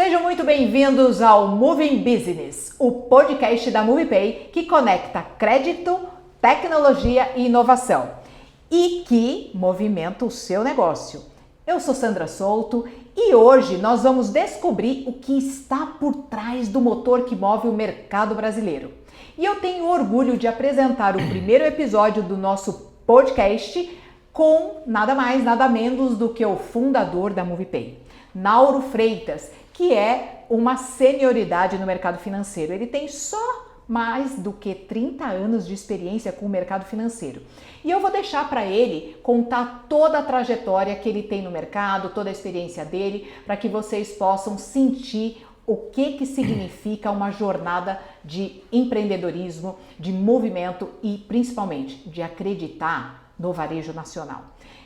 Sejam muito bem-vindos ao Moving Business, o podcast da MoviePay que conecta crédito, tecnologia e inovação e que movimenta o seu negócio. Eu sou Sandra Souto e hoje nós vamos descobrir o que está por trás do motor que move o mercado brasileiro. E eu tenho orgulho de apresentar o primeiro episódio do nosso podcast com nada mais, nada menos do que o fundador da MoviePay, Nauro Freitas, que é uma senioridade no mercado financeiro. Ele tem só mais do que 30 anos de experiência com o mercado financeiro. E eu vou deixar para ele contar toda a trajetória que ele tem no mercado, toda a experiência dele, para que vocês possam sentir o que significa uma jornada de empreendedorismo, de movimento e principalmente de acreditar no varejo nacional.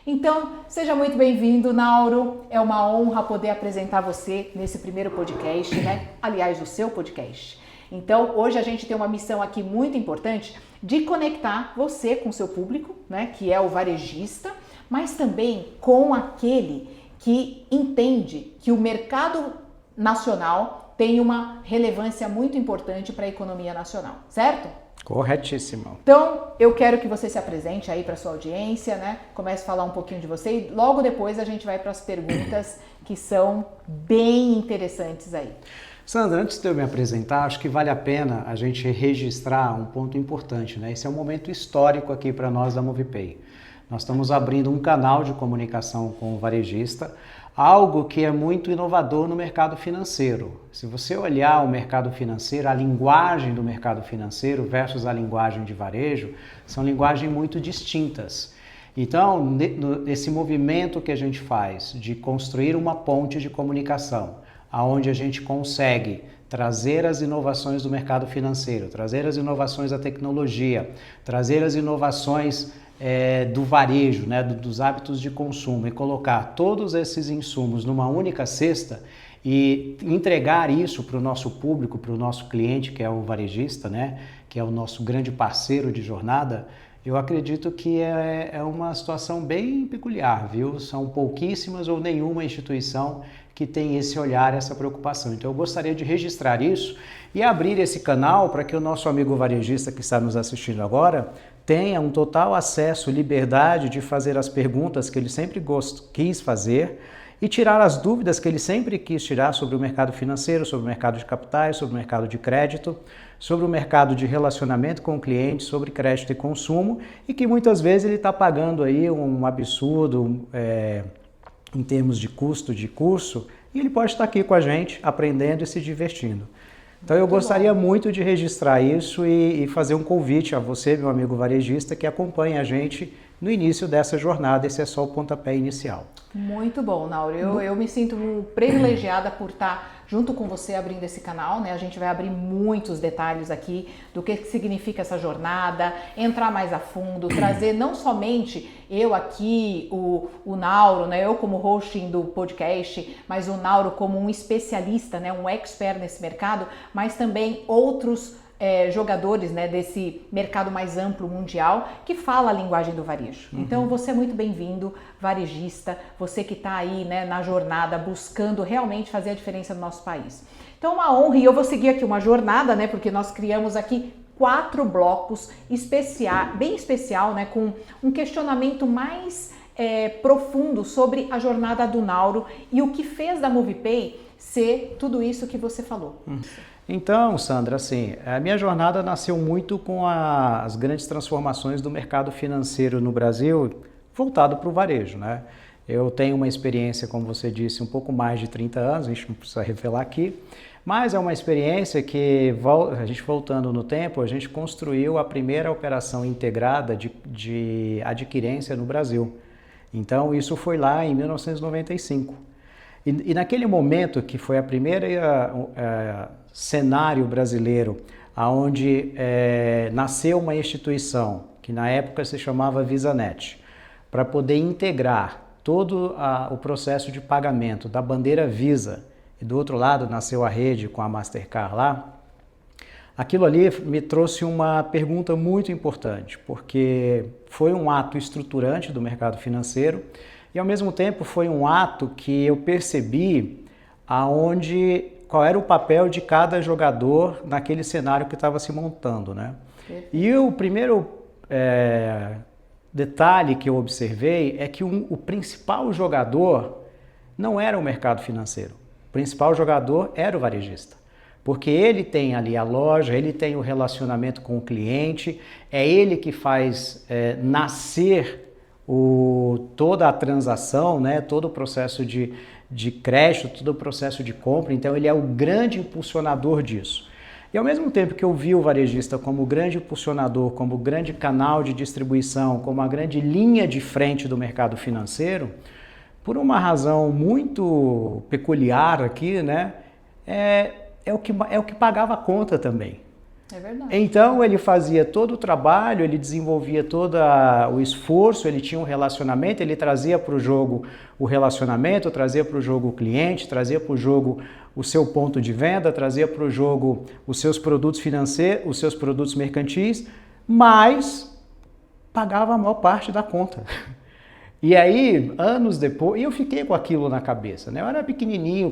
Então, seja muito bem-vindo, Nauro. É uma honra poder apresentar você nesse primeiro podcast, né? Aliás, o seu podcast. Então, hoje a gente tem uma missão aqui muito importante de conectar você com o seu público, né? Que é o varejista, mas também com aquele que entende que o mercado nacional tem uma relevância muito importante para a economia nacional, certo? Corretíssimo. Então, eu quero que você se apresente aí para sua audiência, né? Comece a falar um pouquinho de você e logo depois a gente vai para as perguntas que são bem interessantes aí. Sandra, antes de eu me apresentar, acho que vale a pena a gente registrar um ponto importante, né? Esse é um momento histórico aqui para nós da MoviePay. Nós estamos abrindo um canal de comunicação com o varejista, algo que é muito inovador no mercado financeiro. Se você olhar o mercado financeiro, a linguagem do mercado financeiro versus a linguagem de varejo, são linguagens muito distintas. Então, nesse movimento que a gente faz de construir uma ponte de comunicação, aonde a gente consegue trazer as inovações do mercado financeiro, trazer as inovações da tecnologia, trazer as inovações do varejo, né, dos hábitos de consumo e colocar todos esses insumos numa única cesta e entregar isso para o nosso público, para o nosso cliente, que é o varejista, né, que é o nosso grande parceiro de jornada, eu acredito que é uma situação bem peculiar, viu? São pouquíssimas ou nenhuma instituição que tem esse olhar, essa preocupação. Então eu gostaria de registrar isso e abrir esse canal para que o nosso amigo varejista que está nos assistindo agora tenha um total acesso, liberdade de fazer as perguntas que ele sempre quis fazer e tirar as dúvidas que ele sempre quis tirar sobre o mercado financeiro, sobre o mercado de capitais, sobre o mercado de crédito, sobre o mercado de relacionamento com o cliente, sobre crédito e consumo e que muitas vezes ele está pagando aí um absurdo em termos de custo de curso e ele pode estar aqui com a gente aprendendo e se divertindo. Então eu gostaria muito de registrar isso e fazer um convite a você, meu amigo varejista, que acompanha a gente no início dessa jornada. Esse é só o pontapé inicial. Muito bom, Nauro. Eu me sinto privilegiada por estar junto com você abrindo esse canal, né? A gente vai abrir muitos detalhes aqui do que significa essa jornada, entrar mais a fundo, trazer não somente eu aqui, o Nauro, né? Eu como hosting do podcast, mas o Nauro como um especialista, né? Um expert nesse mercado, mas também outros jogadores, né, desse mercado mais amplo mundial que fala a linguagem do varejo. Então você é muito bem-vindo, varejista, você que está aí, né, na jornada buscando realmente fazer a diferença no nosso país. Então uma honra e eu vou seguir aqui uma jornada, né, porque nós criamos aqui 4 blocos bem especial, né, com um questionamento mais profundo sobre a jornada do Nauro e o que fez da MoviePay ser tudo isso que você falou. Então, Sandra, assim, a minha jornada nasceu muito com as grandes transformações do mercado financeiro no Brasil, voltado para o varejo, né? Eu tenho uma experiência, como você disse, um pouco mais de 30 anos, a gente não precisa revelar aqui, mas é uma experiência que, a gente voltando no tempo, a gente construiu a primeira operação integrada de adquirência no Brasil. Então, isso foi lá em 1995. E naquele momento, que foi a primeira cenário brasileiro, onde nasceu uma instituição, que na época se chamava VisaNet, para poder integrar todo o processo de pagamento da bandeira Visa, e do outro lado nasceu a rede com a Mastercard lá, aquilo ali me trouxe uma pergunta muito importante, porque foi um ato estruturante do mercado financeiro, e ao mesmo tempo foi um ato que eu percebi qual era o papel de cada jogador naquele cenário que estava se montando, né? E o primeiro detalhe que eu observei é que o principal jogador não era o mercado financeiro. O principal jogador era o varejista. Porque ele tem ali a loja, ele tem o relacionamento com o cliente, é ele que faz nascer toda a transação, né? Todo o processo de crédito, todo o processo de compra. Então ele é o grande impulsionador disso. E ao mesmo tempo que eu vi o varejista como grande impulsionador, como grande canal de distribuição, como a grande linha de frente do mercado financeiro, por uma razão muito peculiar aqui, né, é o que pagava a conta também. É verdade. Então ele fazia todo o trabalho, ele desenvolvia todo o esforço, ele tinha um relacionamento, ele trazia para o jogo o relacionamento, trazia para o jogo o cliente, trazia para o jogo o seu ponto de venda, trazia para o jogo os seus produtos financeiros, os seus produtos mercantis, mas pagava a maior parte da conta. E aí, anos depois, eu fiquei com aquilo na cabeça, né? Eu era pequenininho,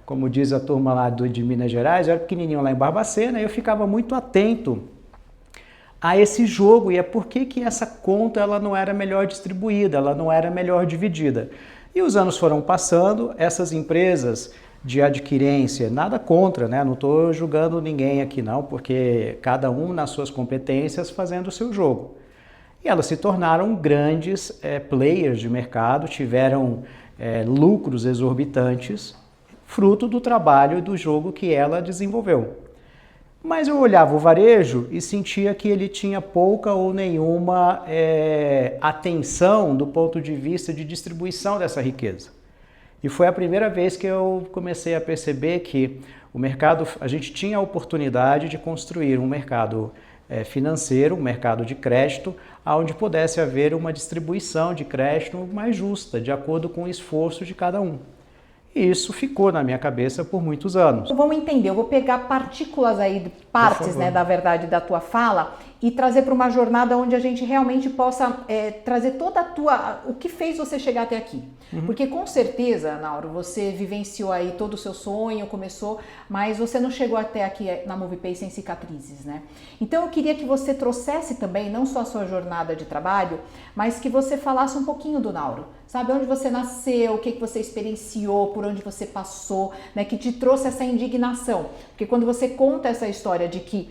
como diz a turma lá de Minas Gerais, eu era pequenininho lá em Barbacena, e eu ficava muito atento a esse jogo, e é por que essa conta ela não era melhor distribuída, ela não era melhor dividida. E os anos foram passando, essas empresas de adquirência, nada contra, né? Não estou julgando ninguém aqui não, porque cada um nas suas competências fazendo o seu jogo. E elas se tornaram grandes players de mercado, tiveram lucros exorbitantes, fruto do trabalho e do jogo que ela desenvolveu. Mas eu olhava o varejo e sentia que ele tinha pouca ou nenhuma atenção do ponto de vista de distribuição dessa riqueza. E foi a primeira vez que eu comecei a perceber que o mercado, a gente tinha a oportunidade de construir um mercado financeiro, um mercado de crédito, onde pudesse haver uma distribuição de crédito mais justa, de acordo com o esforço de cada um. E isso ficou na minha cabeça por muitos anos. Vamos entender, eu vou pegar partículas aí, partes, né, da verdade da tua fala e trazer para uma jornada onde a gente realmente possa trazer toda o que fez você chegar até aqui. Porque com certeza, Nauro, você vivenciou aí todo o seu sonho, começou, mas você não chegou até aqui na MoviePay sem cicatrizes, né? Então eu queria que você trouxesse também, não só a sua jornada de trabalho, mas que você falasse um pouquinho do Nauro. Sabe, onde você nasceu, o que você experienciou, por onde você passou, né, que te trouxe essa indignação. Porque quando você conta essa história de que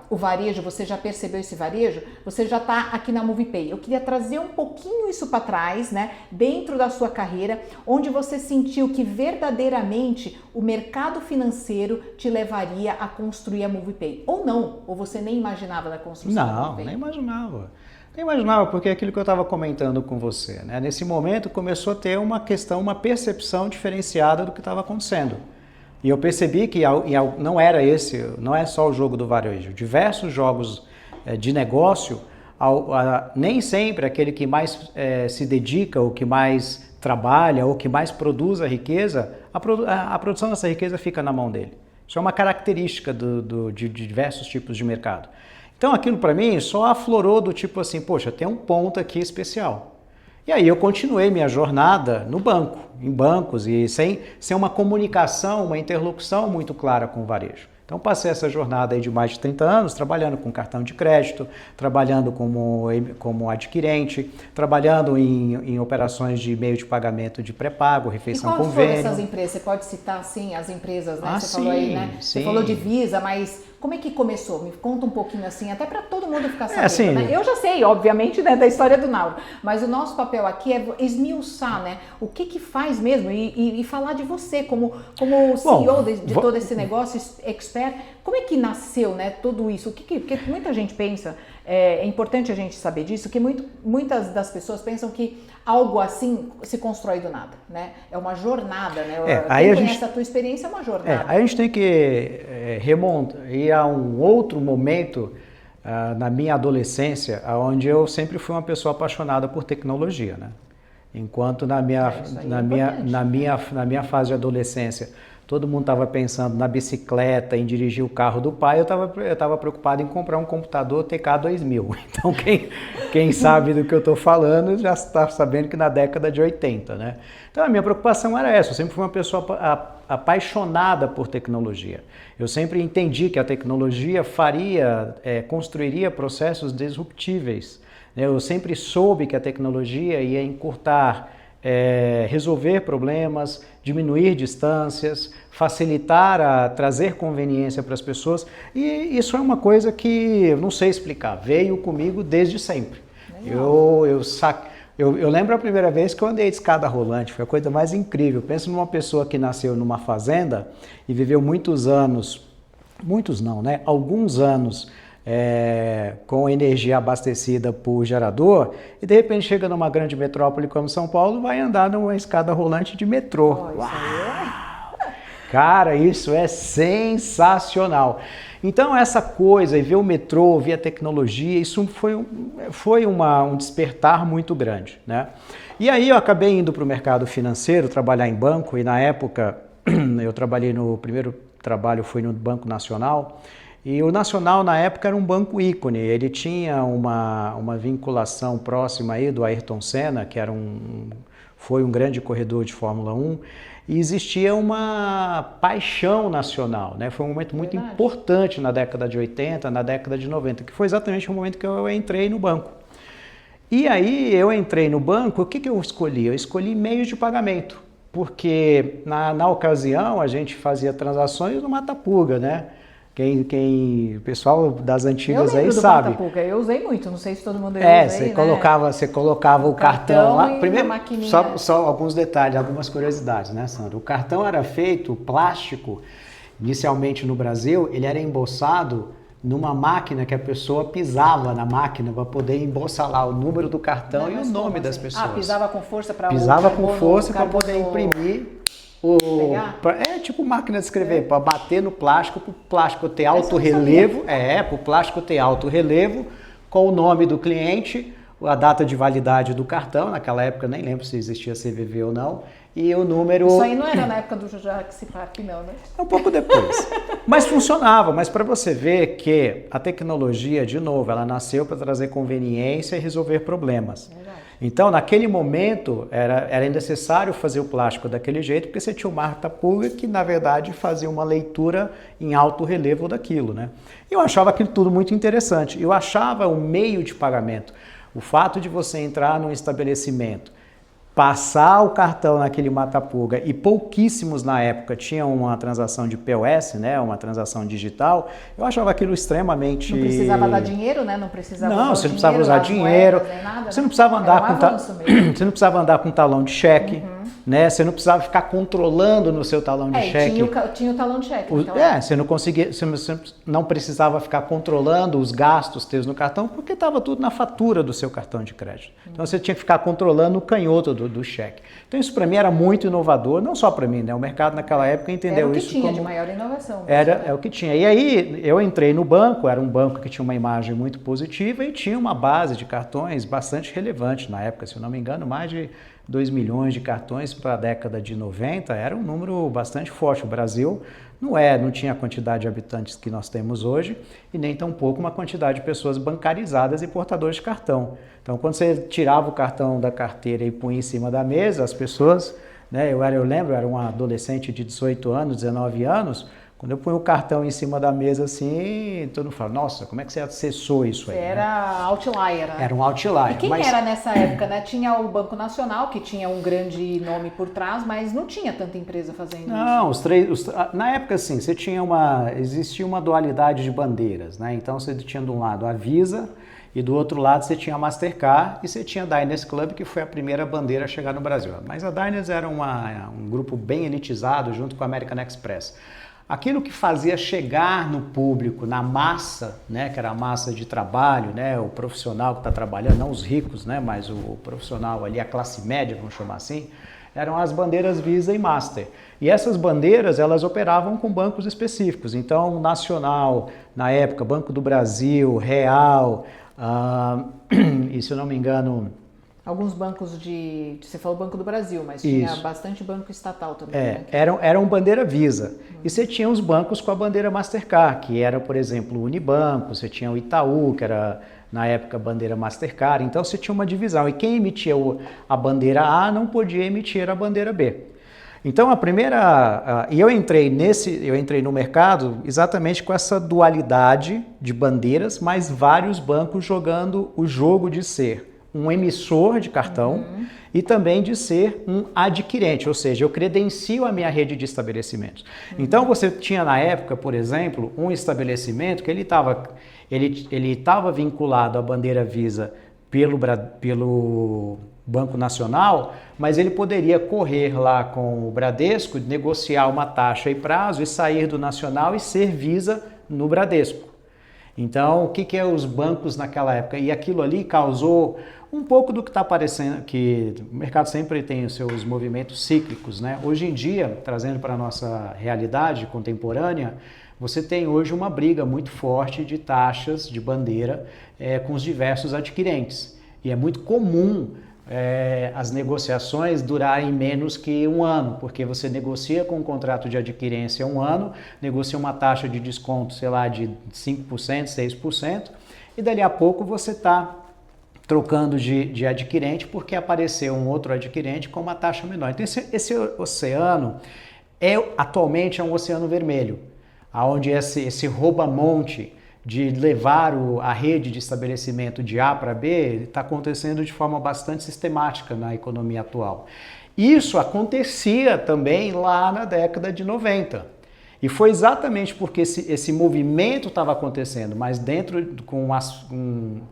o varejo, você já percebeu esse varejo, você já está aqui na MoviePay. Eu queria trazer um pouquinho isso para trás, né, dentro da sua carreira, onde você sentiu que verdadeiramente o mercado financeiro te levaria a construir a MoviePay. Ou não, ou você nem imaginava da construção da MoviePay. Não, nem imaginava. Nem imaginava, porque é aquilo que eu estava comentando com você, né? Nesse momento começou a ter uma percepção diferenciada do que estava acontecendo. E eu percebi que não era não é só o jogo do varejo. Diversos jogos de negócio, nem sempre aquele que mais se dedica, ou que mais trabalha, ou que mais produz a riqueza, a produção dessa riqueza fica na mão dele. Isso é uma característica de diversos tipos de mercado. Então aquilo para mim só aflorou do tipo assim, poxa, tem um ponto aqui especial. E aí eu continuei minha jornada no banco, em bancos, e sem uma comunicação, uma interlocução muito clara com o varejo. Então passei essa jornada aí de mais de 30 anos trabalhando com cartão de crédito, trabalhando como adquirente, trabalhando em operações de meio de pagamento de pré-pago, refeição convênio. E quais foram essas empresas? Você pode citar, sim, as empresas, né? Você falou aí, né? Sim. Você falou de Visa, mas como é que começou? Me conta um pouquinho assim, até para todo mundo ficar sabendo, né? Eu já sei, obviamente, né, da história do Nauro, mas o nosso papel aqui é esmiuçar, né? O que faz mesmo e falar de você como CEO de todo esse negócio, expert. Como é que nasceu, né, tudo isso? Porque muita gente pensa, é importante a gente saber disso, que muitas das pessoas pensam que algo assim se constrói do nada, né? É uma jornada, né? Quem conhece a tua experiência é uma jornada. Aí a gente tem que ir a um outro momento na minha adolescência, onde eu sempre fui uma pessoa apaixonada por tecnologia, né? Enquanto na minha fase de adolescência, todo mundo estava pensando na bicicleta, em dirigir o carro do pai, eu estava preocupado em comprar um computador TK2000. Então, quem sabe do que eu estou falando já está sabendo que na década de 80, né? Então, a minha preocupação era essa. Eu sempre fui uma pessoa apaixonada por tecnologia. Eu sempre entendi que a tecnologia construiria processos disruptíveis. Eu sempre soube que a tecnologia ia encurtar, resolver problemas, diminuir distâncias, facilitar, trazer conveniência para as pessoas. E isso é uma coisa que eu não sei explicar, veio comigo desde sempre. Eu lembro a primeira vez que eu andei de escada rolante, foi a coisa mais incrível. Penso numa pessoa que nasceu numa fazenda e viveu muitos anos, muitos não, né? Alguns anos com energia abastecida por gerador e de repente chega numa grande metrópole como São Paulo, vai andar numa escada rolante de metrô. Cara, isso é sensacional. Então essa coisa, e ver o metrô, ver a tecnologia, isso foi um despertar muito grande, né? E aí eu acabei indo para o mercado financeiro, trabalhar em banco, e na época eu trabalhei no primeiro trabalho, foi no Banco Nacional. E o Nacional, na época, era um banco ícone. Ele tinha uma vinculação próxima aí do Ayrton Senna, que foi um grande corredor de Fórmula 1, e existia uma paixão nacional, né? Foi um momento muito importante na década de 80, na década de 90, que foi exatamente o momento que eu entrei no banco. E aí, eu entrei no banco, o que eu escolhi? Eu escolhi meios de pagamento, porque na ocasião a gente fazia transações no Matapuga, né? O pessoal das antigas aí sabe. Matapuga, eu usei muito, não sei se todo mundo usei, você colocava o cartão lá. Primeiro, maquininha. Só alguns detalhes, algumas curiosidades, né, Sandra? O cartão era feito, plástico, inicialmente no Brasil, ele era embossado numa máquina que a pessoa pisava na máquina para poder embossar lá o número do cartão e o nome das pessoas. Pisava com força para poder imprimir. Tipo máquina de escrever, para bater no plástico, para o plástico ter alto relevo, para o plástico ter alto relevo, com o nome do cliente, a data de validade do cartão, naquela época nem lembro se existia CVV ou não, e o número... Isso aí não era na época do Jurassic Park não, né? Um pouco depois. Mas funcionava, mas para você ver que a tecnologia, de novo, ela nasceu para trazer conveniência e resolver problemas. Verdade. Então, naquele momento, era necessário fazer o plástico daquele jeito, porque você tinha o Matapuga que, na verdade, fazia uma leitura em alto relevo daquilo, né? Eu achava aquilo tudo muito interessante. Eu achava o meio de pagamento, o fato de você entrar num estabelecimento, passar o cartão naquele Matapuga, e pouquíssimos na época tinham uma transação de POS, né, uma transação digital, eu achava aquilo extremamente... Não precisava dar dinheiro, né? Não precisava você não precisava usar dinheiro, você não precisava andar com talão de cheque, né? Você não precisava ficar controlando no seu talão de cheque. Tinha o talão de cheque. Você não precisava ficar controlando os gastos teus no cartão, porque estava tudo na fatura do seu cartão de crédito. Então você tinha que ficar controlando o canhoto do cheque. Então isso para mim era muito inovador, não só para mim, né? O mercado naquela época entendeu isso como... Era o que tinha de maior inovação. É o que tinha. E aí eu entrei no banco, era um banco que tinha uma imagem muito positiva e tinha uma base de cartões bastante relevante na época, se eu não me engano, mais de 2 milhões de cartões para a década de 90, era um número bastante forte. O Brasil não tinha a quantidade de habitantes que nós temos hoje e nem tampouco uma quantidade de pessoas bancarizadas e portadores de cartão. Então, quando você tirava o cartão da carteira e punha em cima da mesa, as pessoas, né, eu lembro, eu era um adolescente de 18 anos, 19 anos, quando eu punho o cartão em cima da mesa assim, todo mundo fala, nossa, como é que você acessou isso aí? Você era outlier, né? Era um outlier. E quem era nessa época, né? Tinha o Banco Nacional, que tinha um grande nome por trás, mas não tinha tanta empresa fazendo isso. Não, na época, assim, existia uma dualidade de bandeiras, né? Então, você tinha de um lado a Visa e do outro lado você tinha a Mastercard e você tinha a Diners Club, que foi a primeira bandeira a chegar no Brasil. Mas a Diners era um grupo bem elitizado junto com a American Express. Aquilo que fazia chegar no público, na massa, né, que era a massa de trabalho, né, o profissional que está trabalhando, não os ricos, né, mas o profissional ali, a classe média, vamos chamar assim, eram as bandeiras Visa e Master. E essas bandeiras, elas operavam com bancos específicos. Então, Nacional, na época, Banco do Brasil, Real, e se eu não me engano, alguns bancos você falou Banco do Brasil, mas tinha bastante banco estatal também. Né? Eram bandeira Visa. E você tinha os bancos com a bandeira Mastercard, que era, por exemplo, o Unibanco, você tinha o Itaú, que era, na época, bandeira Mastercard. Então, você tinha uma divisão. E quem emitia a bandeira A não podia emitir a bandeira B. Então, eu entrei no mercado exatamente com essa dualidade de bandeiras, mas vários bancos jogando o jogo de ser um emissor de cartão e também de ser um adquirente, ou seja, eu credencio a minha rede de estabelecimentos. Então, você tinha na época, por exemplo, um estabelecimento que ele estava vinculado à bandeira Visa pelo Banco Nacional, mas ele poderia correr lá com o Bradesco, negociar uma taxa e prazo e sair do Nacional e ser Visa no Bradesco. Então, o que é os bancos naquela época? E aquilo ali causou um pouco do que está aparecendo, que o mercado sempre tem os seus movimentos cíclicos, né? Hoje em dia, trazendo para a nossa realidade contemporânea, você tem hoje uma briga muito forte de taxas de bandeira com os diversos adquirentes. E é muito comum as negociações durarem menos que um ano, porque você negocia com um contrato de adquirência 1 ano, negocia uma taxa de desconto, sei lá, de 5%, 6%, e dali a pouco você está trocando de adquirente porque apareceu um outro adquirente com uma taxa menor. Então esse oceano atualmente é um oceano vermelho, onde esse rouba-monte de levar a rede de estabelecimento de A para B está acontecendo de forma bastante sistemática na economia atual. Isso acontecia também lá na década de 90. E foi exatamente porque esse movimento estava acontecendo, mas com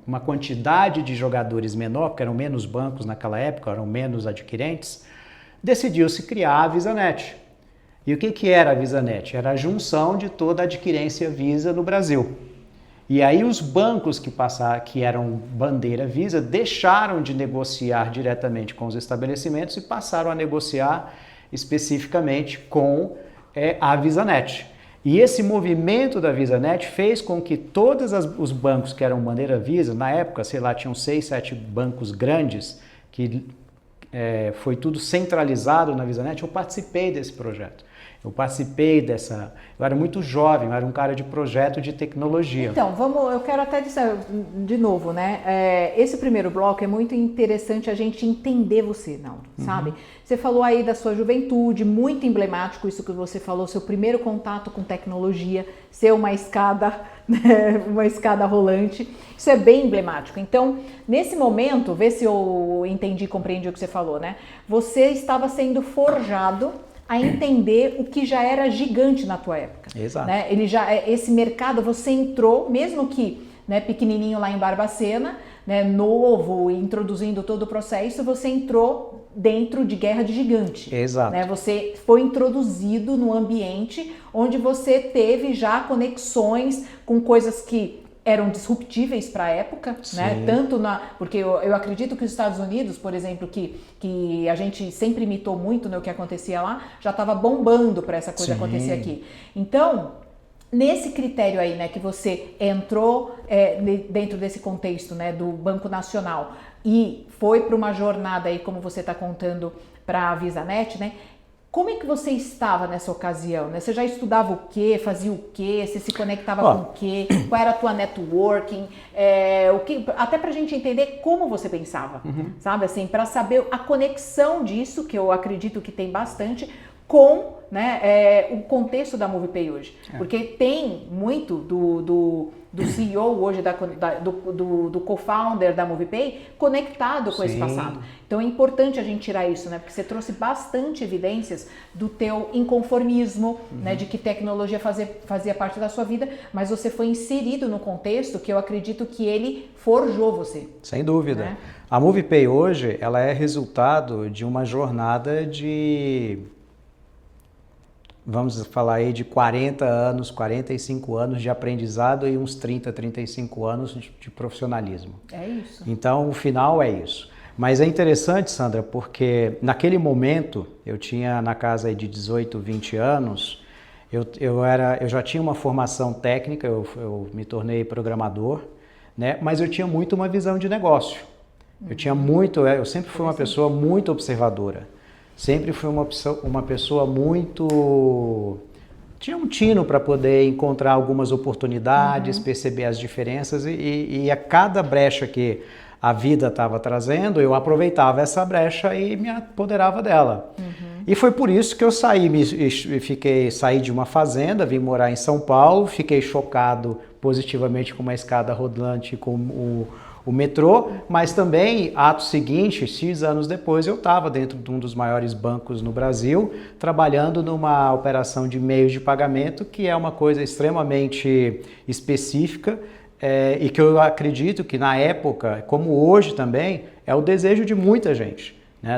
uma quantidade de jogadores menor, porque eram menos bancos naquela época, eram menos adquirentes, decidiu-se criar a VisaNet. E o que era a VisaNet? Era a junção de toda a adquirência Visa no Brasil. E aí os bancos que eram bandeira Visa deixaram de negociar diretamente com os estabelecimentos e passaram a negociar especificamente com a VisaNet. E esse movimento da VisaNet fez com que todos os bancos que eram bandeira Visa, na época, sei lá, tinham 6, 7 bancos grandes, que foi tudo centralizado na VisaNet. Eu participei desse projeto. Eu era muito jovem, eu era um cara de projeto de tecnologia. Então, eu quero até dizer de novo, né? Esse primeiro bloco é muito interessante a gente entender você, Naldo, sabe? Você falou aí da sua juventude, muito emblemático isso que você falou, seu primeiro contato com tecnologia, ser uma escada, né? Uma escada rolante, isso é bem emblemático. Então, nesse momento, vê se eu entendi e compreendi o que você falou, né? Você estava sendo forjado a entender o que já era gigante na tua época. Exato. Né? Esse mercado, você entrou, mesmo que, né, pequenininho lá em Barbacena, né, novo, introduzindo todo o processo, você entrou dentro de guerra de gigante. Exato. Né? Você foi introduzido no ambiente onde você teve já conexões com coisas que eram disruptíveis para a época, né? Tanto porque eu acredito que os Estados Unidos, por exemplo, que a gente sempre imitou muito, né, o que acontecia lá, já estava bombando para essa coisa acontecer aqui. Então, nesse critério aí, né, que você entrou dentro desse contexto, né, do Banco Nacional e foi para uma jornada aí, como você está contando, para a VisaNet, né? Como é que você estava nessa ocasião? Né? Você já estudava o quê? Fazia o quê? Você se conectava com o quê? Qual era a tua networking? Até pra gente entender como você pensava, sabe? Assim, para saber a conexão disso, que eu acredito que tem bastante, com, né, o contexto da MovePay hoje. Porque tem muito do CEO hoje, do co-founder da MovePay, conectado com esse passado. Então é importante a gente tirar isso, né? Porque você trouxe bastante evidências do teu inconformismo, né? De que tecnologia fazia parte da sua vida, mas você foi inserido no contexto que eu acredito que ele forjou você. Sem dúvida. Né? A MovePay hoje, ela é resultado de uma jornada vamos falar aí de 40 anos, 45 anos de aprendizado e uns 30, 35 anos de profissionalismo. É isso. Então, o final é isso. Mas é interessante, Sandra, porque naquele momento, eu tinha na casa aí de 18, 20 anos, eu já tinha uma formação técnica, eu me tornei programador, né? Mas eu tinha muito uma visão de negócio. Eu sempre fui uma pessoa muito observadora. Sempre fui uma pessoa muito... Tinha um tino para poder encontrar algumas oportunidades, perceber as diferenças e a cada brecha que a vida estava trazendo, eu aproveitava essa brecha e me apoderava dela. E foi por isso que eu saí de uma fazenda, vim morar em São Paulo, fiquei chocado positivamente com uma escada rodante, com o metrô, mas também, ato seguinte, X anos depois, eu estava dentro de um dos maiores bancos no Brasil, trabalhando numa operação de meios de pagamento, que é uma coisa extremamente específica, e que eu acredito que na época, como hoje também, é o desejo de muita gente. Né?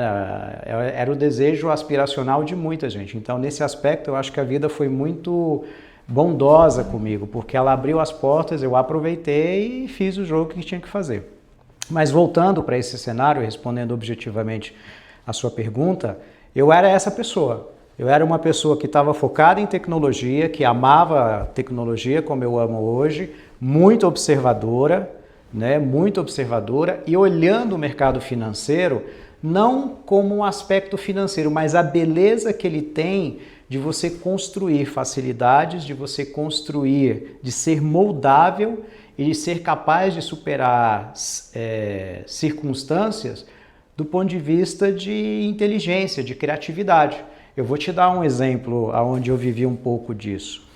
Era o desejo aspiracional de muita gente. Então, nesse aspecto, eu acho que a vida foi muito bondosa comigo, porque ela abriu as portas, eu aproveitei e fiz o jogo que tinha que fazer. Mas voltando para esse cenário, respondendo objetivamente a sua pergunta, eu era essa pessoa. Eu era uma pessoa que estava focada em tecnologia, que amava tecnologia como eu amo hoje, muito observadora, né? Muito observadora e olhando o mercado financeiro não como um aspecto financeiro, mas a beleza que ele tem de você construir facilidades, de você construir, de ser moldável e de ser capaz de superar circunstâncias do ponto de vista de inteligência, de criatividade. Eu vou te dar um exemplo onde eu vivi um pouco disso.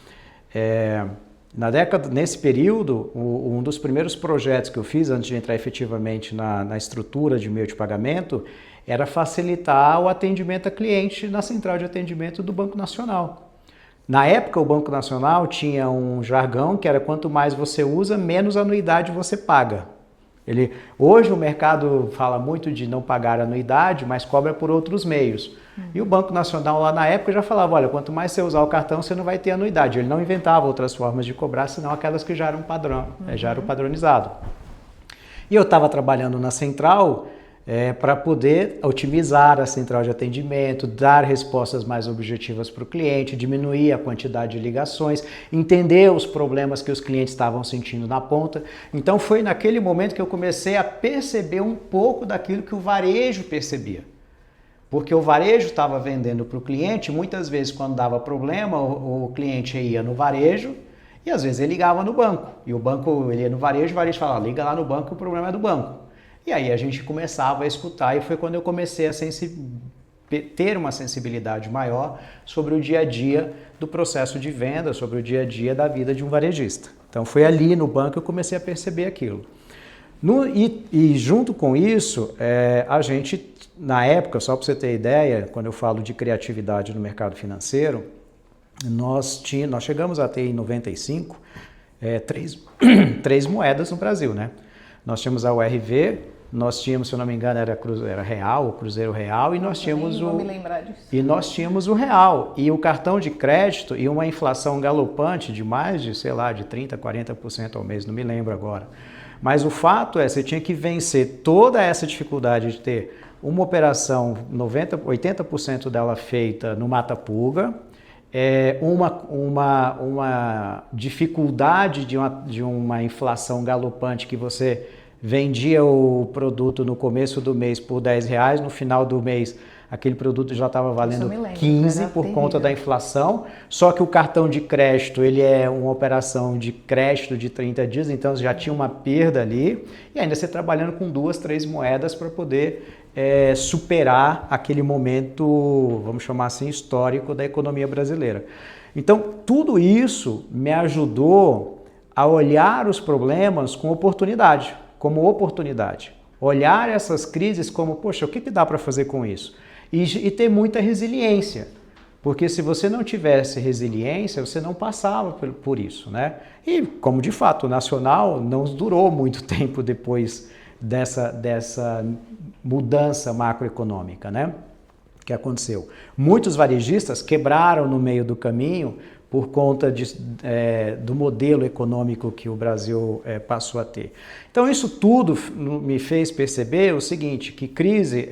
Nesse período, um dos primeiros projetos que eu fiz antes de entrar efetivamente na estrutura de meio de pagamento era facilitar o atendimento a cliente na central de atendimento do Banco Nacional. Na época, o Banco Nacional tinha um jargão que era quanto mais você usa, menos anuidade você paga. Hoje o mercado fala muito de não pagar anuidade, mas cobra por outros meios. E o Banco Nacional lá na época já falava, olha, quanto mais você usar o cartão, você não vai ter anuidade. Ele não inventava outras formas de cobrar, senão aquelas que já eram padrão, já eram padronizado. E eu estava trabalhando na central para poder otimizar a central de atendimento, dar respostas mais objetivas para o cliente, diminuir a quantidade de ligações, entender os problemas que os clientes estavam sentindo na ponta. Então foi naquele momento que eu comecei a perceber um pouco daquilo que o varejo percebia. Porque o varejo estava vendendo para o cliente, muitas vezes quando dava problema, o cliente ia no varejo e às vezes ele ligava no banco. E o banco, ele ia no varejo, o varejo falava, liga lá no banco, o problema é do banco. E aí a gente começava a escutar e foi quando eu comecei a ter uma sensibilidade maior sobre o dia a dia do processo de venda, sobre o dia a dia da vida de um varejista. Então foi ali no banco que eu comecei a perceber aquilo. E junto com isso, a gente, na época, só para você ter ideia, quando eu falo de criatividade no mercado financeiro, nós chegamos a ter em 95 três moedas no Brasil, né? Nós tínhamos a URV, nós tínhamos, se eu não me engano, era real, o Cruzeiro Real, e nós tínhamos nós tínhamos o real. E o cartão de crédito e uma inflação galopante de mais de, sei lá, de 30%, 40% ao mês, não me lembro agora. Mas o fato você tinha que vencer toda essa dificuldade de ter uma operação 80% dela feita no mata-puga, uma dificuldade de uma inflação galopante que você vendia o produto no começo do mês por R$10, no final do mês aquele produto já estava valendo 15 por conta da inflação, só que o cartão de crédito, ele é uma operação de crédito de 30 dias, então já tinha uma perda ali, e ainda você trabalhando com 2, 3 moedas para poder superar aquele momento, vamos chamar assim, histórico da economia brasileira. Então, tudo isso me ajudou a olhar os problemas como oportunidade. Olhar essas crises como, poxa, o que dá para fazer com isso? E ter muita resiliência, porque se você não tivesse resiliência, você não passava por isso, né? E como de fato o Nacional não durou muito tempo depois dessa mudança macroeconômica, né? Que aconteceu. Muitos varejistas quebraram no meio do caminho por conta do modelo econômico que o Brasil passou a ter. Então isso tudo me fez perceber o seguinte, que crise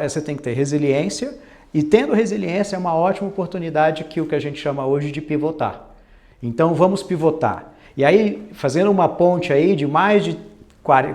você tem que ter resiliência, e tendo resiliência é uma ótima oportunidade que a gente chama hoje de pivotar. Então vamos pivotar. E aí, fazendo uma ponte aí de mais de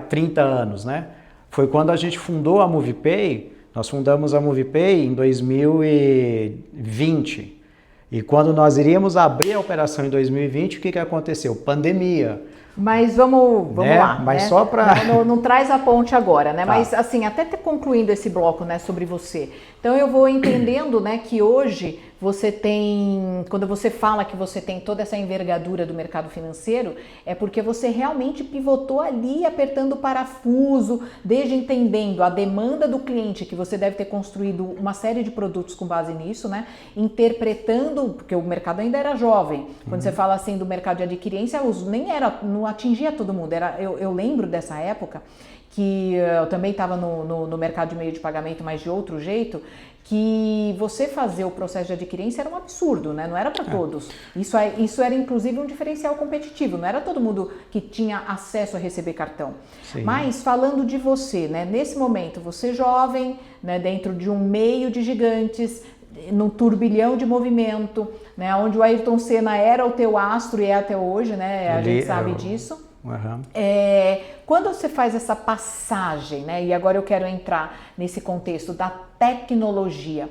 30 anos, né? foi quando a gente fundou a MovePay. Nós fundamos a MovePay em 2020. E quando nós iríamos abrir a operação em 2020, o que aconteceu? Pandemia. Mas vamos lá, Mas né? só para... Não traz a ponte agora, né? Tá. Mas assim, até concluindo esse bloco, né, sobre você. Então eu vou entendendo, né, que hoje você tem, quando você fala que você tem toda essa envergadura do mercado financeiro, é porque você realmente pivotou ali, apertando o parafuso, desde entendendo a demanda do cliente, que você deve ter construído uma série de produtos com base nisso, né? Interpretando, porque o mercado ainda era jovem. Quando você fala assim do mercado de adquirência, não atingia todo mundo. Eu lembro dessa época que eu também estava no mercado de meio de pagamento, mas de outro jeito, que você fazer o processo de adquirência era um absurdo, né? Não era para todos. Isso era inclusive um diferencial competitivo, não era todo mundo que tinha acesso a receber cartão. Sim. Mas falando de você, né? Nesse momento, você jovem, né? Dentro de um meio de gigantes, num turbilhão de movimento, né? Onde o Ayrton Senna era o teu astro e é até hoje, né? A gente sabe disso. Uhum. Quando você faz essa passagem, né, e agora eu quero entrar nesse contexto da tecnologia,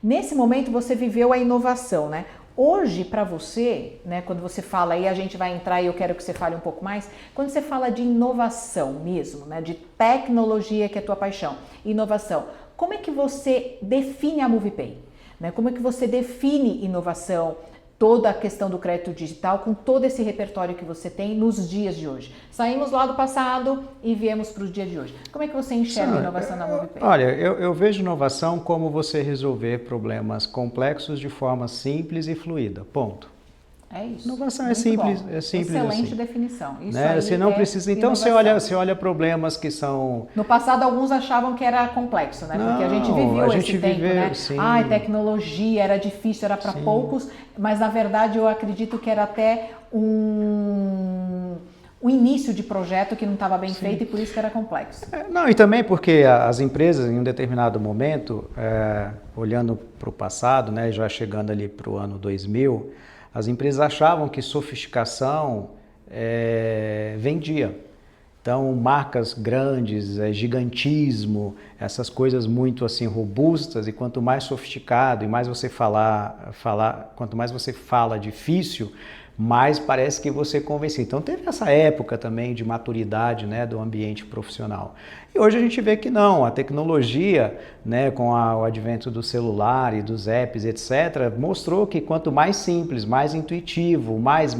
nesse momento você viveu a inovação, né? Hoje, para você, né, quando você fala, aí a gente vai entrar e eu quero que você fale um pouco mais, quando você fala de inovação mesmo, né, de tecnologia, que é a tua paixão, inovação, como é que você define a MovePay? Né? Como é que você define inovação, toda a questão do crédito digital, com todo esse repertório que você tem nos dias de hoje? Saímos lá do passado e viemos para os dias de hoje. Como é que você enxerga a inovação na MovePay? Olha, eu vejo inovação como você resolver problemas complexos de forma simples e fluida, ponto. É isso. Inovação é simples, Excelente assim. definição. Isso né? aí Você não precisa. Então você olha problemas que são. No passado alguns achavam que era complexo, né? Porque a gente viveu esse tempo, né? Sim. Ai, tecnologia era difícil, era para poucos, mas na verdade eu acredito que era até um início de projeto que não estava bem feito e por isso que era complexo. Não, e também porque as empresas em um determinado momento, olhando para o passado, né, já chegando ali para o ano 2000, as empresas achavam que sofisticação vendia. Então, marcas grandes, gigantismo, essas coisas muito assim robustas, e quanto mais sofisticado e mais você quanto mais você fala difícil, mais parece que você convence. Então teve essa época também de maturidade, né, do ambiente profissional. E hoje a gente vê que não, a tecnologia, né, com o advento do celular e dos apps, etc., mostrou que quanto mais simples, mais intuitivo, mais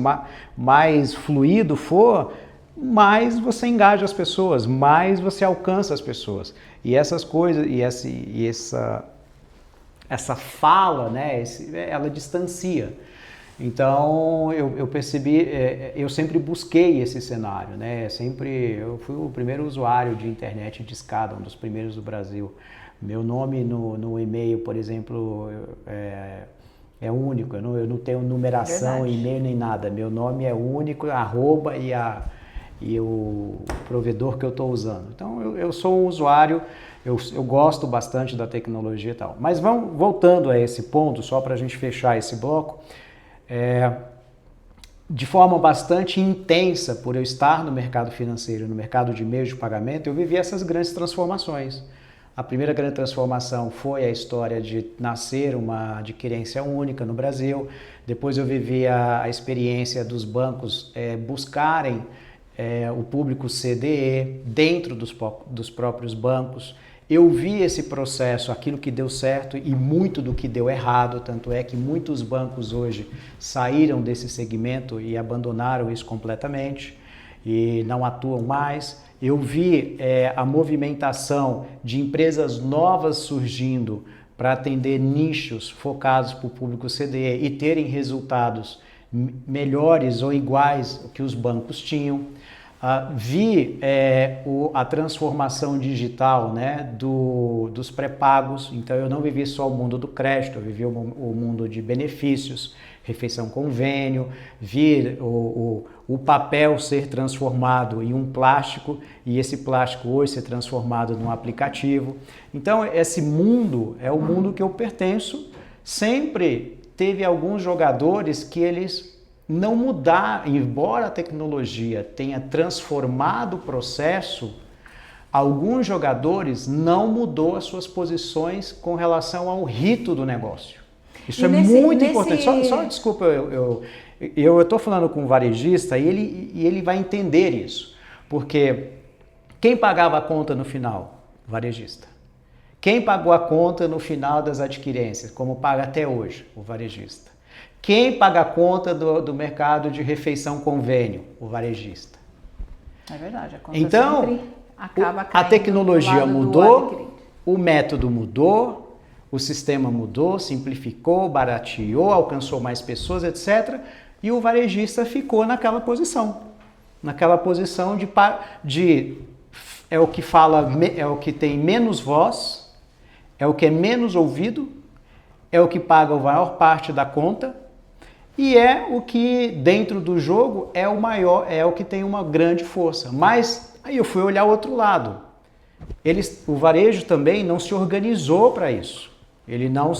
fluido for, mais você engaja as pessoas, mais você alcança as pessoas. E essas coisas, essa fala, né, ela distancia. Então eu percebi, eu sempre busquei esse cenário, né? Eu fui o primeiro usuário de internet de escada, um dos primeiros do Brasil. Meu nome no e-mail, por exemplo, é único, eu não tenho numeração, e-mail nem nada. Meu nome é único, arroba e o provedor que eu estou usando. Então eu sou um usuário, eu gosto bastante da tecnologia e tal. Mas voltando a esse ponto, só para a gente fechar esse bloco, de forma bastante intensa, por eu estar no mercado financeiro, no mercado de meios de pagamento, eu vivi essas grandes transformações. A primeira grande transformação foi a história de nascer uma adquirência única no Brasil. Depois eu vivi a experiência dos bancos buscarem o público CDE dentro dos próprios bancos. Eu vi esse processo, aquilo que deu certo e muito do que deu errado, tanto é que muitos bancos hoje saíram desse segmento e abandonaram isso completamente e não atuam mais. Eu vi a movimentação de empresas novas surgindo para atender nichos focados para o público CDE e terem resultados melhores ou iguais que os bancos tinham. Vi a transformação digital, né, dos pré-pagos. Então eu não vivi só o mundo do crédito, eu vivi o mundo de benefícios, refeição convênio, vi o papel ser transformado em um plástico e esse plástico hoje ser transformado num aplicativo. Então esse mundo é o mundo que eu pertenço. Sempre teve alguns jogadores que eles não mudar, embora a tecnologia tenha transformado o processo, alguns jogadores não mudou as suas posições com relação ao rito do negócio. Isso muito importante. Só desculpa, eu estou falando com um varejista e ele vai entender isso. Porque quem pagava a conta no final? O varejista. Quem pagou a conta no final das adquirências, como paga até hoje? O varejista. Quem paga a conta do mercado de refeição convênio? O varejista. É verdade, a conta então, sempre acaba caindo. A tecnologia mudou, o método mudou, o sistema mudou, simplificou, barateou, alcançou mais pessoas, etc. E o varejista ficou naquela posição. Naquela posição de é o que fala, é o que tem menos voz, é o que é menos ouvido, é o que paga a maior parte da conta e é o que dentro do jogo é o maior, é o que tem uma grande força. Mas aí eu fui olhar o outro lado. O varejo também não se organizou para isso. Ele não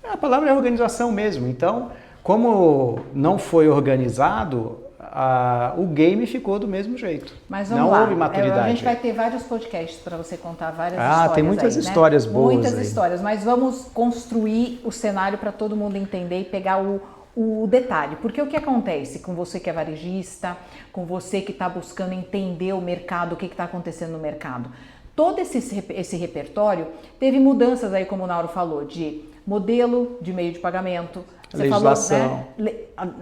a palavra é organização mesmo. Então, como não foi organizado, o game ficou do mesmo jeito. Mas vamos não lá. houve maturidade. A gente vai ter vários podcasts para você contar várias histórias. Tem muitas aí, histórias né? boas. Muitas aí. histórias, mas vamos construir o cenário para todo mundo entender e pegar o detalhe. Porque o que acontece com você que é varejista, com você que está buscando entender o mercado, o que está acontecendo no mercado? Todo esse repertório teve mudanças aí, como o Nauro falou, de modelo de meio de pagamento. Você legislação. falou, né?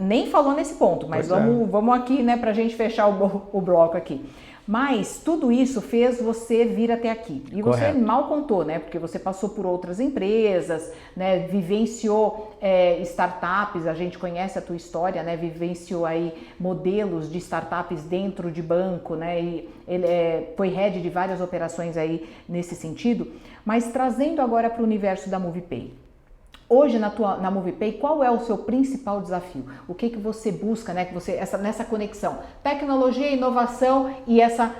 Nem falou nesse ponto, mas vamos aqui, né, para a gente fechar o bloco aqui. Mas tudo isso fez você vir até aqui. E você mal contou, né? Porque você passou por outras empresas, né? Vivenciou startups, a gente conhece a tua história, né? Vivenciou aí modelos de startups dentro de banco, né? E ele foi head de várias operações aí nesse sentido. Mas trazendo agora para o universo da MovePay. Hoje na MovePay, qual é o seu principal desafio? O que você busca, né? Nessa conexão, tecnologia, inovação e essa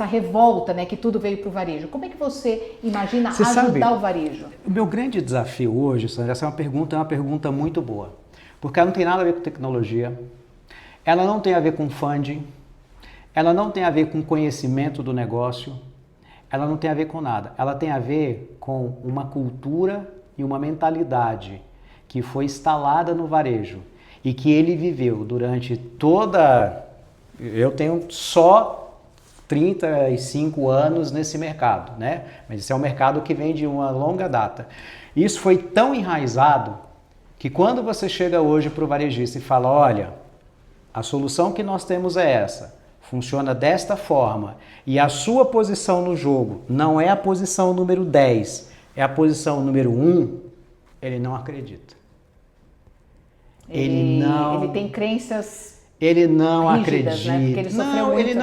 revolta, né? Que tudo veio para o varejo. Como é que você imagina ajudar o varejo? O meu grande desafio hoje, Sandra, essa é uma pergunta muito boa, porque ela não tem nada a ver com tecnologia, ela não tem a ver com funding, ela não tem a ver com conhecimento do negócio, ela não tem a ver com nada. Ela tem a ver com uma cultura e uma mentalidade que foi instalada no varejo e que ele viveu durante eu tenho só 35 anos nesse mercado, né? Mas esse é um mercado que vem de uma longa data. Isso foi tão enraizado que quando você chega hoje para o varejista e fala, olha, a solução que nós temos é essa, funciona desta forma e a sua posição no jogo não é a posição número 10, é a posição número 1, ele não acredita. Ele tem crenças ele não rígidas, acredita. Né? Porque ele sofreu muito, ele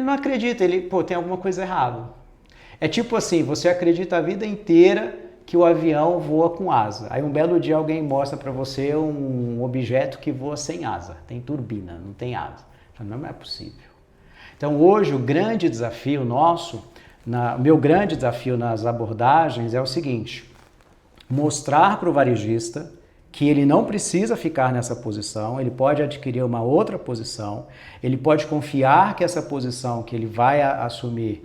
não acredita, tem alguma coisa errada. É tipo assim, você acredita a vida inteira que o avião voa com asa. Aí um belo dia alguém mostra para você um objeto que voa sem asa, tem turbina, não tem asa. Não é possível. Então hoje o grande desafio nosso, meu grande desafio nas abordagens é o seguinte, mostrar para o varejista que ele não precisa ficar nessa posição, ele pode adquirir uma outra posição, ele pode confiar que essa posição que ele vai assumir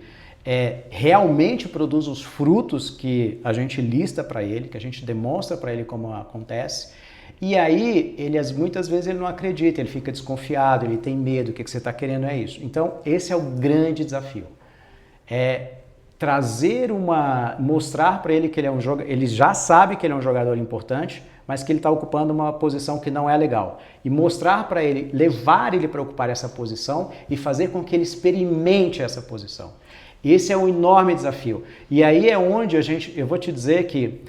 realmente produz os frutos que a gente lista para ele, que a gente demonstra para ele como acontece, e aí muitas vezes ele não acredita, ele fica desconfiado, ele tem medo, o que você está querendo é isso. Então esse é o grande desafio. Mostrar para ele que ele é um jogador, ele já sabe que ele é um jogador importante, mas que ele está ocupando uma posição que não é legal. E mostrar para ele, levar ele para ocupar essa posição e fazer com que ele experimente essa posição. Esse é um enorme desafio. E aí é onde eu vou te dizer que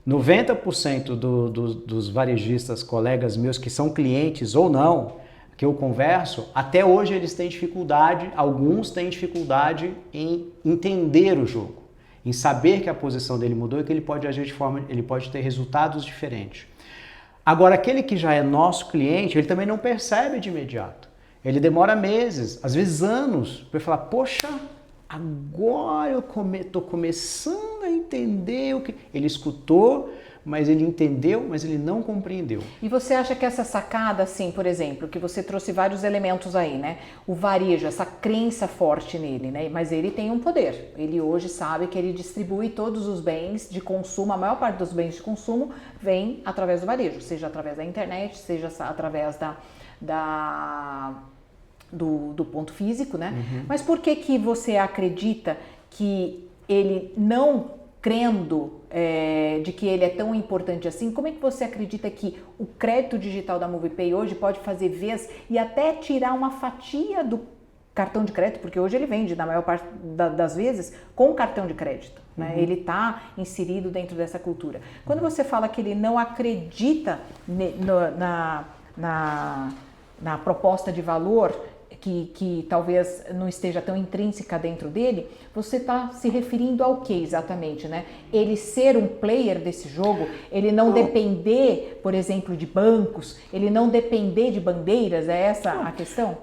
90% dos varejistas, colegas meus que são clientes ou não, que eu converso, até hoje eles têm dificuldade, alguns têm dificuldade em entender o jogo, em saber que a posição dele mudou e que ele pode agir de forma, ele pode ter resultados diferentes. Agora, aquele que já é nosso cliente, ele também não percebe de imediato. Ele demora meses, às vezes anos, para falar, poxa, agora eu estou começando a entender o que... Ele escutou, mas ele entendeu, mas ele não compreendeu. E você acha que essa sacada, assim, por exemplo, que você trouxe vários elementos aí, né? O varejo, essa crença forte nele, né? Mas ele tem um poder. Ele hoje sabe que ele distribui todos os bens de consumo, a maior parte dos bens de consumo vem através do varejo, seja através da internet, seja através do ponto físico, né? Mas por que você acredita que ele não crendo de que ele é tão importante assim, como é que você acredita que o crédito digital da MoviPay hoje pode fazer vez e até tirar uma fatia do cartão de crédito, porque hoje ele vende, na maior parte das vezes, com cartão de crédito, né? Ele está inserido dentro dessa cultura. Quando você fala que ele não acredita na proposta de valor, que talvez não esteja tão intrínseca dentro dele, você está se referindo ao que exatamente, né? Ele ser um player desse jogo, ele não depender, por exemplo, de bancos, ele não depender de bandeiras, é essa a questão?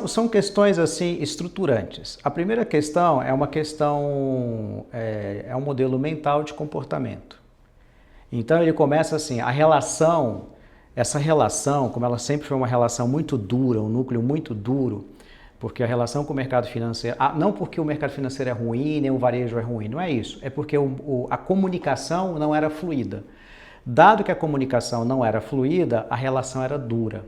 São questões assim estruturantes. A primeira questão é uma questão, é um modelo mental de comportamento. Então ele começa assim, essa relação, como ela sempre foi uma relação muito dura, um núcleo muito duro, porque a relação com o mercado financeiro, não porque o mercado financeiro é ruim, nem o varejo é ruim, não é isso, é porque a comunicação não era fluida. Dado que a comunicação não era fluida, a relação era dura.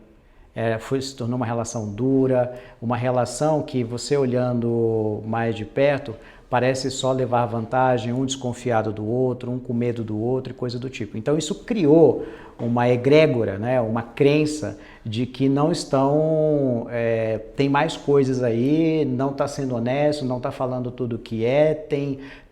Se tornou uma relação dura, uma relação que você olhando mais de perto, parece só levar vantagem, um desconfiado do outro, um com medo do outro e coisa do tipo. Então isso criou uma egrégora, né, uma crença de que não estão, tem mais coisas aí, não está sendo honesto, não está falando tudo o que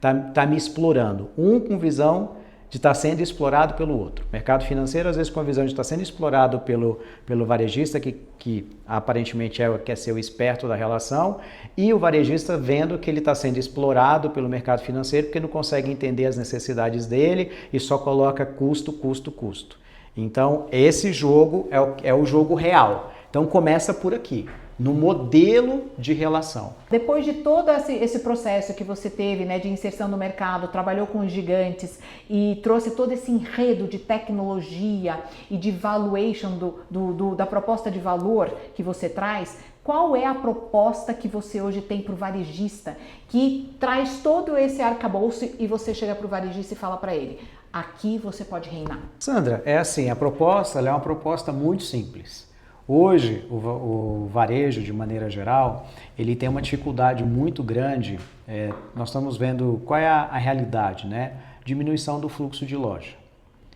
tá me explorando. Um com visão de estar sendo explorado pelo outro. Mercado financeiro, às vezes, com a visão de estar sendo explorado pelo varejista, que aparentemente quer ser o esperto da relação, e o varejista vendo que ele está sendo explorado pelo mercado financeiro porque não consegue entender as necessidades dele e só coloca custo, custo, custo. Então, esse jogo é o jogo real. Então, começa por aqui, no modelo de relação. Depois de todo esse processo que você teve, né, de inserção no mercado, trabalhou com os gigantes e trouxe todo esse enredo de tecnologia e de valuation da proposta de valor que você traz, qual é a proposta que você hoje tem para o varejista que traz todo esse arcabouço e você chega para o varejista e fala para ele, aqui você pode reinar? Sandra, é assim, a proposta é uma proposta muito simples. Hoje, o varejo, de maneira geral, ele tem uma dificuldade muito grande. Nós estamos vendo qual é a realidade, né? Diminuição do fluxo de loja.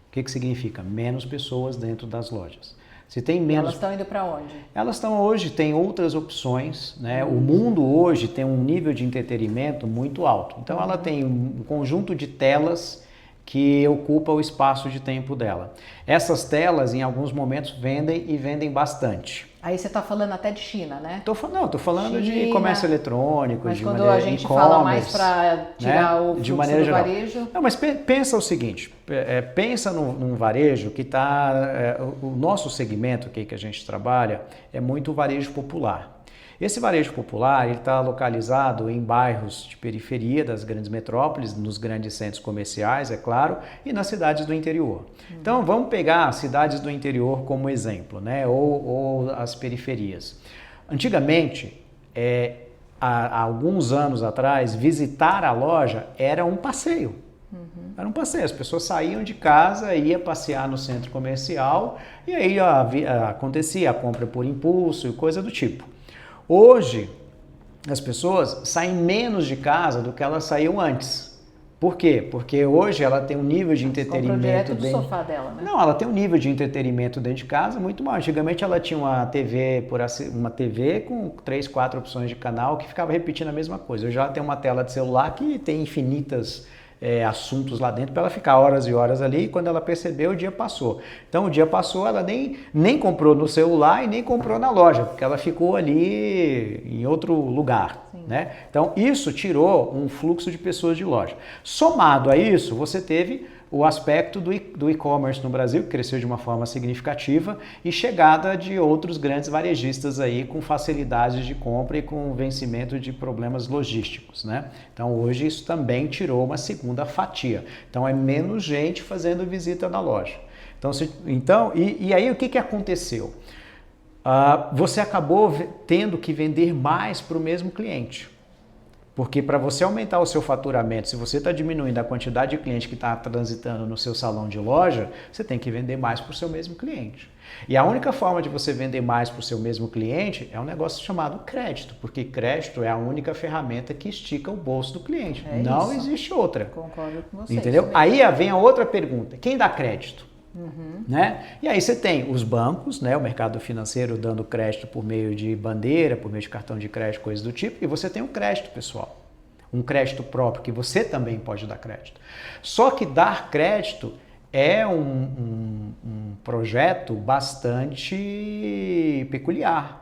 O que significa? Menos pessoas dentro das lojas. Se tem menos... Elas estão indo para onde? Elas estão hoje, tem outras opções, né? O mundo hoje tem um nível de entretenimento muito alto. Então ela tem um conjunto de telas que ocupa o espaço de tempo dela. Essas telas, em alguns momentos, vendem e vendem bastante. Aí você está falando até de China, né? Tô falando China, de comércio eletrônico, mas de quando maneira a gente fala mais para tirar, né, o fluxo do geral. Varejo... Não, mas pensa o seguinte, pensa num varejo que está... o nosso segmento aqui que a gente trabalha é muito varejo popular. Esse varejo popular está localizado em bairros de periferia das grandes metrópoles, nos grandes centros comerciais, é claro, e nas cidades do interior. Então vamos pegar as cidades do interior como exemplo, né? ou as periferias. Antigamente, há alguns anos atrás, visitar a loja era um passeio. Era um passeio, as pessoas saíam de casa, iam passear no centro comercial e aí acontecia a compra por impulso e coisa do tipo. Hoje, as pessoas saem menos de casa do que elas saíam antes. Por quê? Porque hoje ela tem um nível de entretenimento direto do sofá dela, né? Não, ela tem um nível de entretenimento dentro de casa muito maior. Antigamente ela tinha uma TV com 3, 4 opções de canal que ficava repetindo a mesma coisa. Hoje ela tem uma tela de celular que tem infinitas assuntos lá dentro para ela ficar horas e horas ali, e quando ela percebeu, o dia passou. Então o dia passou, ela nem comprou no celular e nem comprou na loja, porque ela ficou ali em outro lugar. Né? Então isso tirou um fluxo de pessoas de loja. Somado a isso, você teve o aspecto do e-commerce no Brasil, que cresceu de uma forma significativa, e chegada de outros grandes varejistas aí com facilidades de compra e com vencimento de problemas logísticos, né? Então hoje isso também tirou uma segunda fatia. Então é menos gente fazendo visita na loja. E aí o que aconteceu? Você acabou tendo que vender mais para o mesmo cliente. Porque para você aumentar o seu faturamento, se você está diminuindo a quantidade de cliente que está transitando no seu salão de loja, você tem que vender mais para o seu mesmo cliente. E a única forma de você vender mais para o seu mesmo cliente é um negócio chamado crédito, porque crédito é a única ferramenta que estica o bolso do cliente. Não existe outra. Concordo com você. Entendeu? Aí vem a outra pergunta: quem dá crédito? Né? E aí você tem os bancos, né? O mercado financeiro dando crédito por meio de bandeira, por meio de cartão de crédito, coisas do tipo, e você tem um crédito pessoal, um crédito próprio que você também pode dar crédito. Só que dar crédito é um projeto bastante peculiar.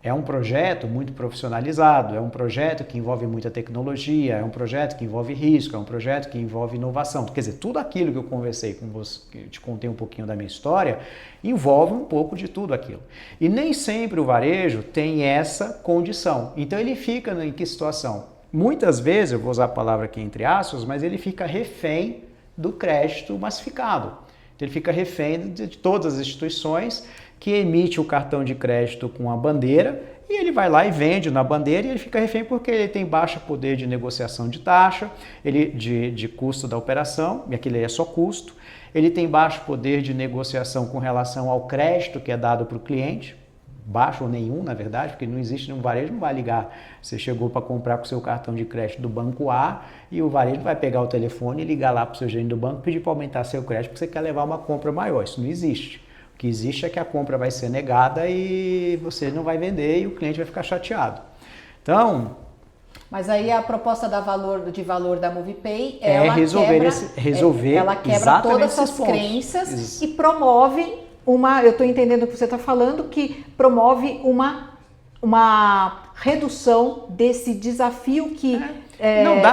É um projeto muito profissionalizado, é um projeto que envolve muita tecnologia, é um projeto que envolve risco, é um projeto que envolve inovação. Quer dizer, tudo aquilo que eu conversei com você, que eu te contei um pouquinho da minha história, envolve um pouco de tudo aquilo. E nem sempre o varejo tem essa condição. Então ele fica em que situação? Muitas vezes, eu vou usar a palavra aqui entre aspas, mas ele fica refém do crédito massificado. Então ele fica refém de todas as instituições que emite o cartão de crédito com a bandeira e ele vai lá e vende na bandeira e ele fica refém porque ele tem baixo poder de negociação de taxa, de custo da operação, e aquilo é só custo, ele tem baixo poder de negociação com relação ao crédito que é dado para o cliente, baixo ou nenhum, na verdade, porque não existe nenhum varejo, não vai ligar. Você chegou para comprar com o seu cartão de crédito do banco A e o varejo vai pegar o telefone e ligar lá para o seu gerente do banco e pedir para aumentar seu crédito porque você quer levar uma compra maior. Isso não existe. O que existe é que a compra vai ser negada e você não vai vender e o cliente vai ficar chateado. Então... Mas aí a proposta de valor da MovePay, ela quebra todas essas crenças e promove eu estou entendendo o que você está falando, que promove uma redução desse desafio que...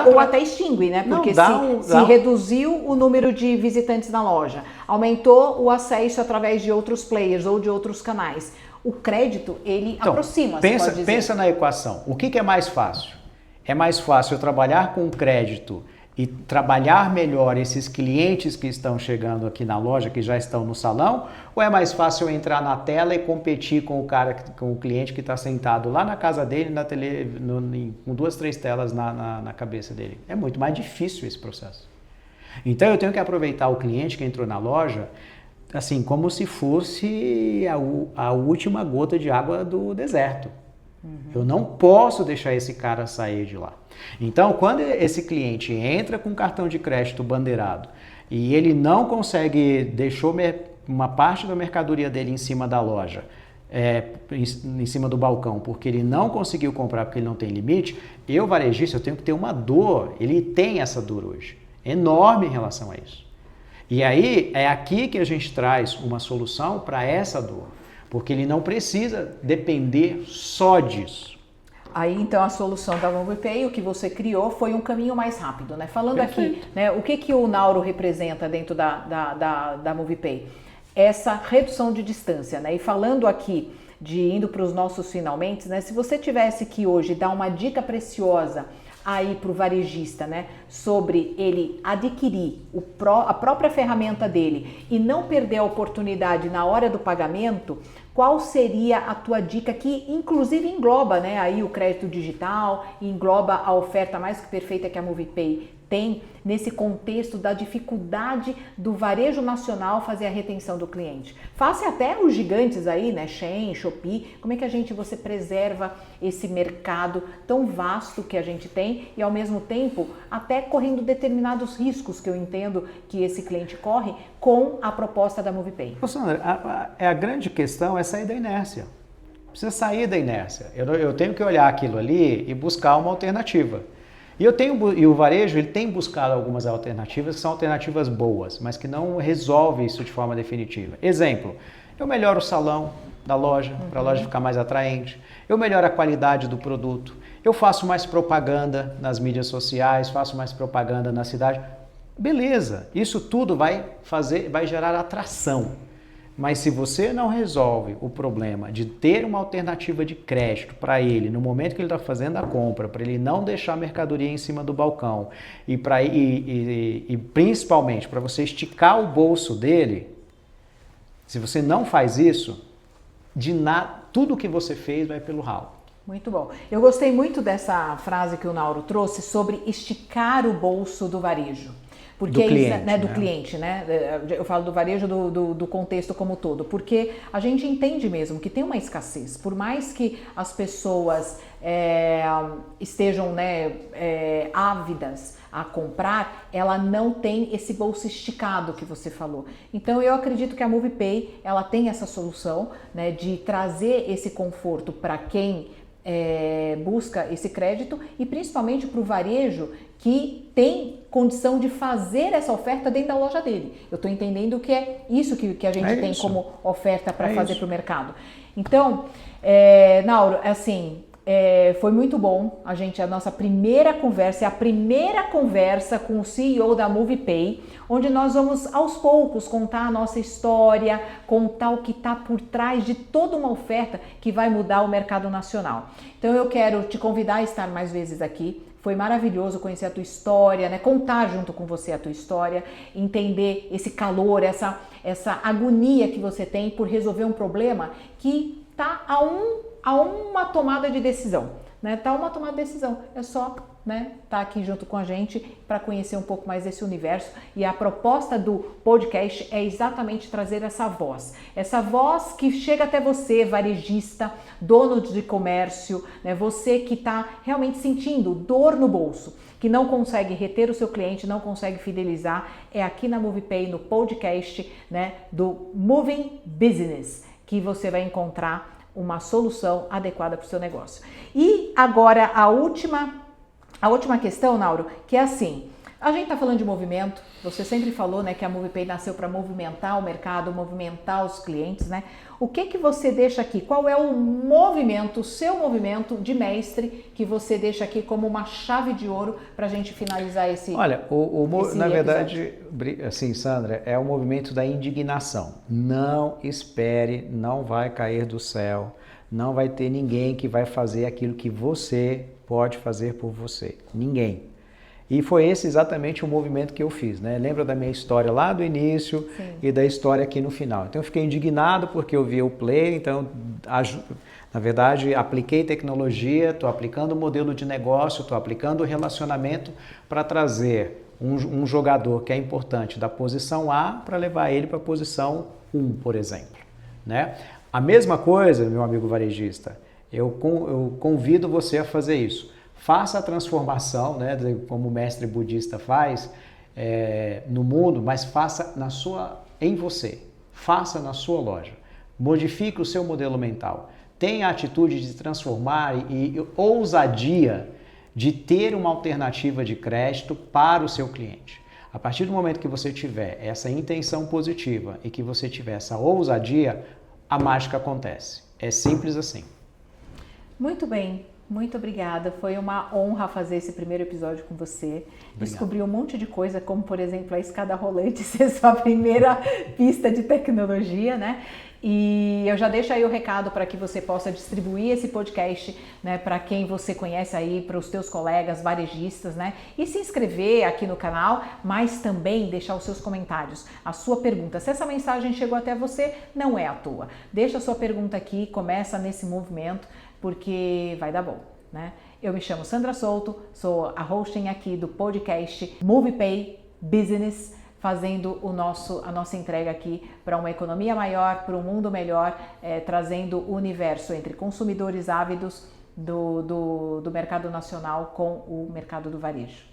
ou até extingue, né? Porque se reduziu o número de visitantes na loja, aumentou o acesso através de outros players ou de outros canais. O crédito, ele aproxima, pensa na equação. O que é mais fácil? É mais fácil eu trabalhar com crédito e trabalhar melhor esses clientes que estão chegando aqui na loja, que já estão no salão, ou é mais fácil eu entrar na tela e competir com o cliente que está sentado lá na casa dele, com 2, 3 telas na cabeça dele? É muito mais difícil esse processo. Então eu tenho que aproveitar o cliente que entrou na loja, assim, como se fosse a última gota de água do deserto. Eu não posso deixar esse cara sair de lá. Então, quando esse cliente entra com cartão de crédito bandeirado e ele não consegue, deixou uma parte da mercadoria dele em cima da loja, em cima do balcão, porque ele não conseguiu comprar porque ele não tem limite, varejista, eu tenho que ter uma dor, ele tem essa dor hoje, enorme em relação a isso. E aí, é aqui que a gente traz uma solução para essa dor. Porque ele não precisa depender só disso. Aí, então, a solução da MovePay, o que você criou, foi um caminho mais rápido, né? Falando Perfeito. Aqui, né, o que o Nauro representa dentro da MovePay? Essa redução de distância, né? E falando aqui, indo para os nossos finalmente, né? Se você tivesse que hoje dar uma dica preciosa aí para o varejista, né, sobre ele adquirir a própria ferramenta dele e não perder a oportunidade na hora do pagamento, qual seria a tua dica que inclusive engloba, né, aí o crédito digital, engloba a oferta mais que perfeita que a MovePay tem nesse contexto da dificuldade do varejo nacional fazer a retenção do cliente? Face até os gigantes aí, né, Shein, Shopee, como é que você preserva esse mercado tão vasto que a gente tem e ao mesmo tempo até correndo determinados riscos que eu entendo que esse cliente corre com a proposta da MovePay? Sandra, a grande questão é sair da inércia. Precisa sair da inércia. Eu tenho que olhar aquilo ali e buscar uma alternativa. E o varejo ele tem buscado algumas alternativas que são alternativas boas, mas que não resolvem isso de forma definitiva. Exemplo, eu melhoro o salão da loja, para a loja ficar mais atraente, eu melhoro a qualidade do produto, eu faço mais propaganda nas mídias sociais, faço mais propaganda na cidade. beleza, isso tudo vai gerar atração. Mas se você não resolve o problema de ter uma alternativa de crédito para ele no momento que ele está fazendo a compra, para ele não deixar a mercadoria em cima do balcão e principalmente para você esticar o bolso dele, se você não faz isso, tudo que você fez vai pelo ralo. Muito bom. Eu gostei muito dessa frase que o Nauro trouxe sobre esticar o bolso do varejo. Porque do cliente, né, do cliente, né? Eu falo do varejo do contexto como todo, porque a gente entende mesmo que tem uma escassez. Por mais que as pessoas estejam, né, ávidas a comprar, ela não tem esse bolso esticado que você falou. Então eu acredito que a MovePay ela tem essa solução, né, de trazer esse conforto para quem busca esse crédito e principalmente para o varejo que tem condição de fazer essa oferta dentro da loja dele. Eu estou entendendo que é isso que a gente tem como oferta para fazer para o mercado. Então, Nauro, assim, foi muito bom a nossa primeira conversa, é a primeira conversa com o CEO da MovePay, onde nós vamos aos poucos contar a nossa história, contar o que está por trás de toda uma oferta que vai mudar o mercado nacional. Então eu quero te convidar a estar mais vezes aqui. Foi maravilhoso conhecer a tua história, né? Contar junto com você a tua história, entender esse calor, essa agonia que você tem por resolver um problema que está a uma tomada de decisão, né? Tá uma tomada de decisão, é só, né, tá aqui junto com a gente para conhecer um pouco mais desse universo. E a proposta do podcast é exatamente trazer essa voz que chega até você, varejista, dono de comércio, né, você que está realmente sentindo dor no bolso, que não consegue reter o seu cliente, não consegue fidelizar, é aqui na MovePay, no podcast, né, do Moving Business, que você vai encontrar uma solução adequada para o seu negócio. E agora a última questão, Nauro, que é assim, a gente está falando de movimento, você sempre falou, né, que a MovePay nasceu para movimentar o mercado, movimentar os clientes, né? O que você deixa aqui? Qual é o movimento, o seu movimento de mestre que você deixa aqui como uma chave de ouro para a gente finalizar esse Olha, na episódio? verdade, assim, Sandra, é o movimento da indignação. Não espere, não vai cair do céu, não vai ter ninguém que vai fazer aquilo que você pode fazer por você. Ninguém. E foi esse exatamente o movimento que eu fiz, né? Lembra da minha história lá do início Sim. E da história aqui no final. Então eu fiquei indignado porque eu vi o player, então na verdade apliquei tecnologia, estou aplicando o modelo de negócio, estou aplicando o relacionamento para trazer um jogador que é importante da posição A para levar ele para a posição 1, por exemplo, né? A mesma coisa, meu amigo varejista, eu convido você a fazer isso. Faça a transformação, né, como o mestre budista faz no mundo, mas faça em você. Faça na sua loja. Modifique o seu modelo mental. Tenha a atitude de transformar e ousadia de ter uma alternativa de crédito para o seu cliente. A partir do momento que você tiver essa intenção positiva e que você tiver essa ousadia, a mágica acontece. É simples assim. Muito bem. Muito obrigada, foi uma honra fazer esse primeiro episódio com você. Obrigado. Descobri um monte de coisa, como por exemplo a escada rolante ser sua primeira pista de tecnologia, né? E eu já deixo aí o recado para que você possa distribuir esse podcast, né, para quem você conhece aí, para os teus colegas varejistas, né? E se inscrever aqui no canal, mas também deixar os seus comentários, a sua pergunta. Se essa mensagem chegou até você, não é à toa. Deixa a sua pergunta aqui, começa nesse movimento, porque vai dar bom, né? Eu me chamo Sandra Souto, sou a hosting aqui do podcast MovePay Business, fazendo a nossa entrega aqui para uma economia maior, para um mundo melhor, trazendo o universo entre consumidores ávidos do mercado nacional com o mercado do varejo.